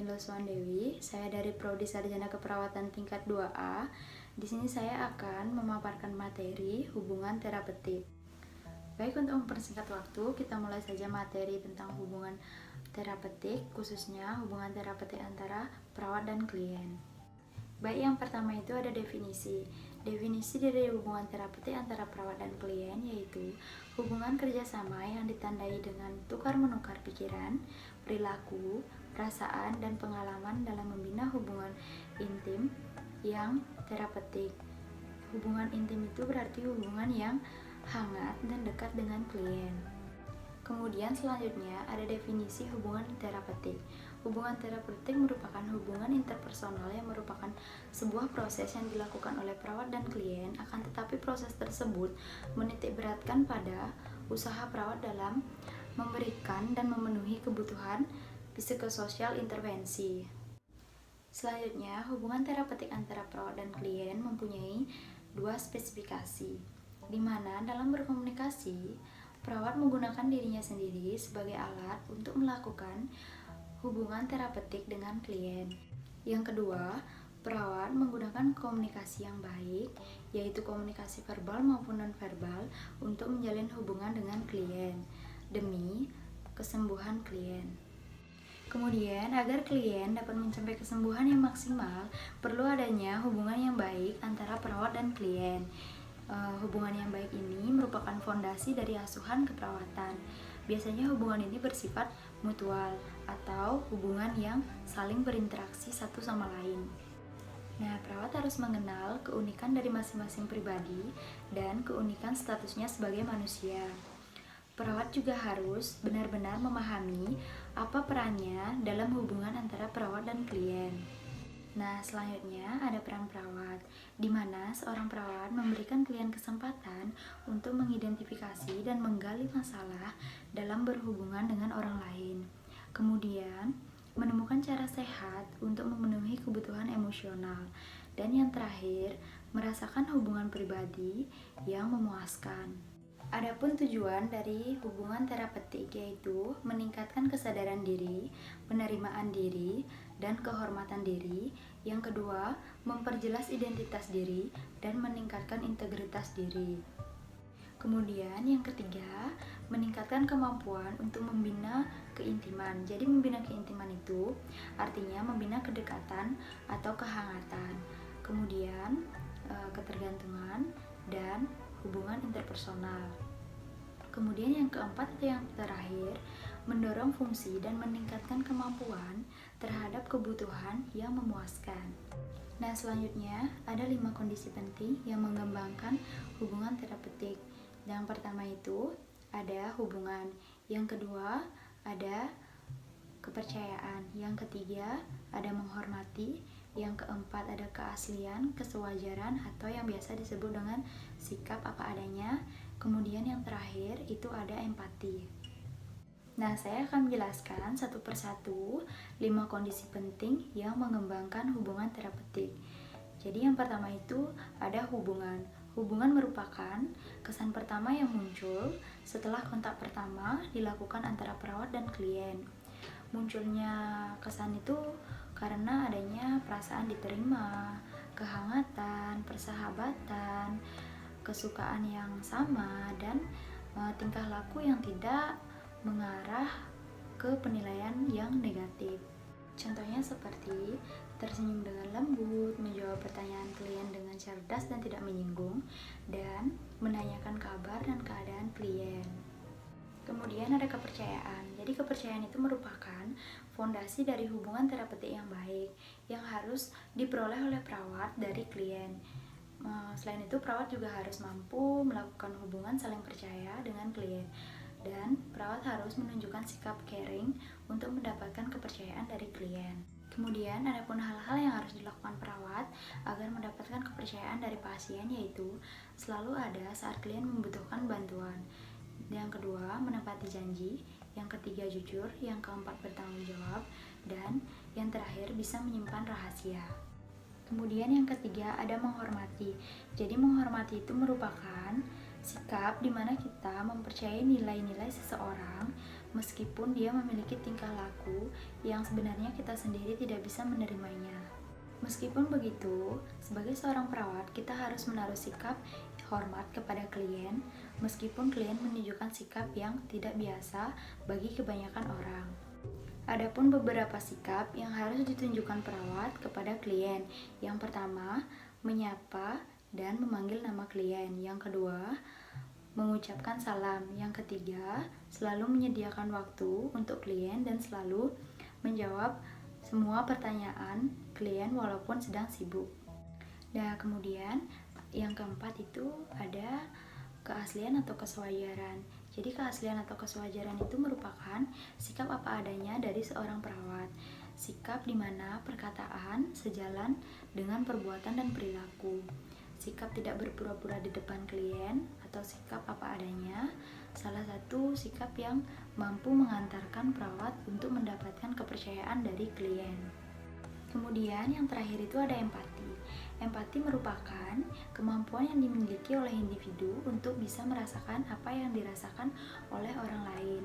Milo Suandewi. Saya dari Prodi Sarjana Keperawatan tingkat 2A. Di sini saya akan memaparkan materi hubungan terapeutik. Baik, untuk mempersingkat waktu, kita mulai saja materi tentang hubungan terapeutik, khususnya hubungan terapeutik antara perawat dan klien. Baik, yang pertama itu ada definisi. Definisi dari hubungan terapeutik antara perawat dan klien yaitu hubungan kerjasama yang ditandai dengan tukar-menukar pikiran, perilaku, perasaan, dan pengalaman dalam membina hubungan intim yang terapeutik. Hubungan intim itu berarti hubungan yang hangat dan dekat dengan klien. Kemudian selanjutnya ada definisi hubungan terapeutik. Hubungan terapeutik merupakan hubungan interpersonal yang merupakan sebuah proses yang dilakukan oleh perawat dan klien, akan tetapi proses tersebut menitik beratkan pada usaha perawat dalam memberikan dan memenuhi kebutuhan psikososial intervensi. Selanjutnya, hubungan terapeutik antara perawat dan klien mempunyai dua spesifikasi, di mana dalam berkomunikasi, perawat menggunakan dirinya sendiri sebagai alat untuk melakukan hubungan terapeutik dengan klien. Yang kedua, perawat menggunakan komunikasi yang baik, yaitu komunikasi verbal maupun non-verbal, untuk menjalin hubungan dengan klien demi kesembuhan klien. Kemudian, agar klien dapat mencapai kesembuhan yang maksimal, perlu adanya hubungan yang baik antara perawat dan klien. Hubungan yang baik ini merupakan fondasi dari asuhan keperawatan. Biasanya hubungan ini bersifat mutual atau hubungan yang saling berinteraksi satu sama lain. Nah, perawat harus mengenal keunikan dari masing-masing pribadi dan keunikan statusnya sebagai manusia. Perawat juga harus benar-benar memahami apa perannya dalam hubungan antara perawat dan klien. Nah, selanjutnya ada peran perawat, di mana seorang perawat memberikan klien kesempatan untuk mengidentifikasi dan menggali masalah dalam berhubungan dengan orang lain. Kemudian, menemukan cara sehat untuk memenuhi kebutuhan emosional. Dan yang terakhir, merasakan hubungan pribadi yang memuaskan. Adapun tujuan dari hubungan terapeutik yaitu meningkatkan kesadaran diri, penerimaan diri, dan kehormatan diri. Yang kedua, memperjelas identitas diri dan meningkatkan integritas diri. Kemudian yang ketiga, meningkatkan kemampuan untuk membina keintiman. Jadi membina keintiman itu artinya membina kedekatan atau kehangatan. Kemudian ketergantungan dan hubungan interpersonal. Kemudian yang keempat atau yang terakhir, mendorong fungsi dan meningkatkan kemampuan terhadap kebutuhan yang memuaskan. Nah, selanjutnya ada 5 kondisi penting yang mengembangkan hubungan terapeutik. Yang pertama itu ada hubungan, yang kedua ada kepercayaan, yang ketiga ada menghormati, yang keempat ada keaslian, kesewajaran atau yang biasa disebut dengan sikap apa adanya. Kemudian yang terakhir itu ada empati. Nah, saya akan menjelaskan satu persatu 5 kondisi penting yang mengembangkan hubungan terapeutik. Jadi yang pertama itu ada hubungan. Hubungan merupakan kesan pertama yang muncul setelah kontak pertama dilakukan antara perawat dan klien. Munculnya kesan itu karena adanya perasaan diterima, kehangatan, persahabatan, kesukaan yang sama, dan tingkah laku yang tidak mengarah ke penilaian yang negatif. Contohnya seperti tersenyum dengan lembut, menjawab pertanyaan klien dengan cerdas dan tidak menyinggung, dan menanyakan kabar dan keadaan klien. Kemudian ada kepercayaan. Jadi kepercayaan itu merupakan fondasi dari hubungan terapeutik yang baik yang harus diperoleh oleh perawat dari klien. Selain itu, perawat juga harus mampu melakukan hubungan saling percaya dengan klien. Dan perawat harus menunjukkan sikap caring untuk mendapatkan kepercayaan dari klien. Kemudian ada pun hal-hal yang harus dilakukan perawat agar mendapatkan kepercayaan dari pasien, yaitu selalu ada saat klien membutuhkan bantuan. Yang kedua, menepati janji. Yang ketiga, jujur. Yang keempat, bertanggung jawab. Dan yang terakhir, bisa menyimpan rahasia. Kemudian yang ketiga ada menghormati. Jadi menghormati itu merupakan sikap di mana kita mempercayai nilai-nilai seseorang, meskipun dia memiliki tingkah laku yang sebenarnya kita sendiri tidak bisa menerimanya. Meskipun begitu, sebagai seorang perawat, kita harus menaruh sikap hormat kepada klien, meskipun klien menunjukkan sikap yang tidak biasa bagi kebanyakan orang. Adapun beberapa sikap yang harus ditunjukkan perawat kepada klien. Yang pertama, menyapa dan memanggil nama klien. Yang kedua, mengucapkan salam. Yang ketiga, selalu menyediakan waktu untuk klien dan selalu menjawab semua pertanyaan klien walaupun sedang sibuk. Nah, kemudian yang keempat itu ada keaslian atau kesewajaran. Jadi keaslian atau kesewajaran itu merupakan sikap apa adanya dari seorang perawat. Sikap di mana perkataan sejalan dengan perbuatan dan perilaku. Sikap tidak berpura-pura di depan klien atau sikap apa adanya. Salah satu sikap yang mampu mengantarkan perawat untuk mendapatkan kepercayaan dari klien. Kemudian yang terakhir itu ada empati. Empati merupakan kemampuan yang dimiliki oleh individu untuk bisa merasakan apa yang dirasakan oleh orang lain.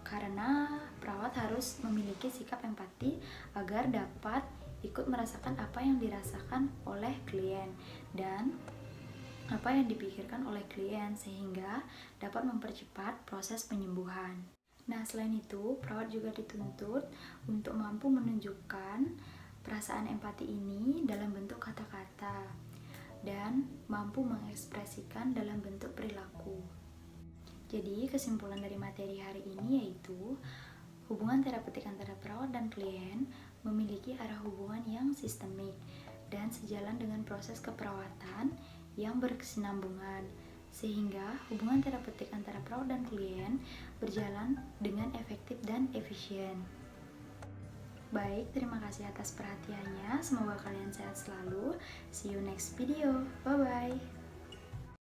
Karena perawat harus memiliki sikap empati agar dapat ikut merasakan apa yang dirasakan oleh klien dan apa yang dipikirkan oleh klien sehingga dapat mempercepat proses penyembuhan. Nah, selain itu, perawat juga dituntut untuk mampu menunjukkan perasaan empati ini dalam bentuk kata-kata dan mampu mengekspresikan dalam bentuk perilaku. Jadi, kesimpulan dari materi hari ini yaitu hubungan terapeutik antara perawat dan klien memiliki arah hubungan yang sistemik dan sejalan dengan proses keperawatan yang berkesinambungan, sehingga hubungan terapeutik antara perawat dan klien berjalan dengan efektif dan efisien. Baik, terima kasih atas perhatiannya. Semoga kalian sehat selalu. See you next video. Bye-bye.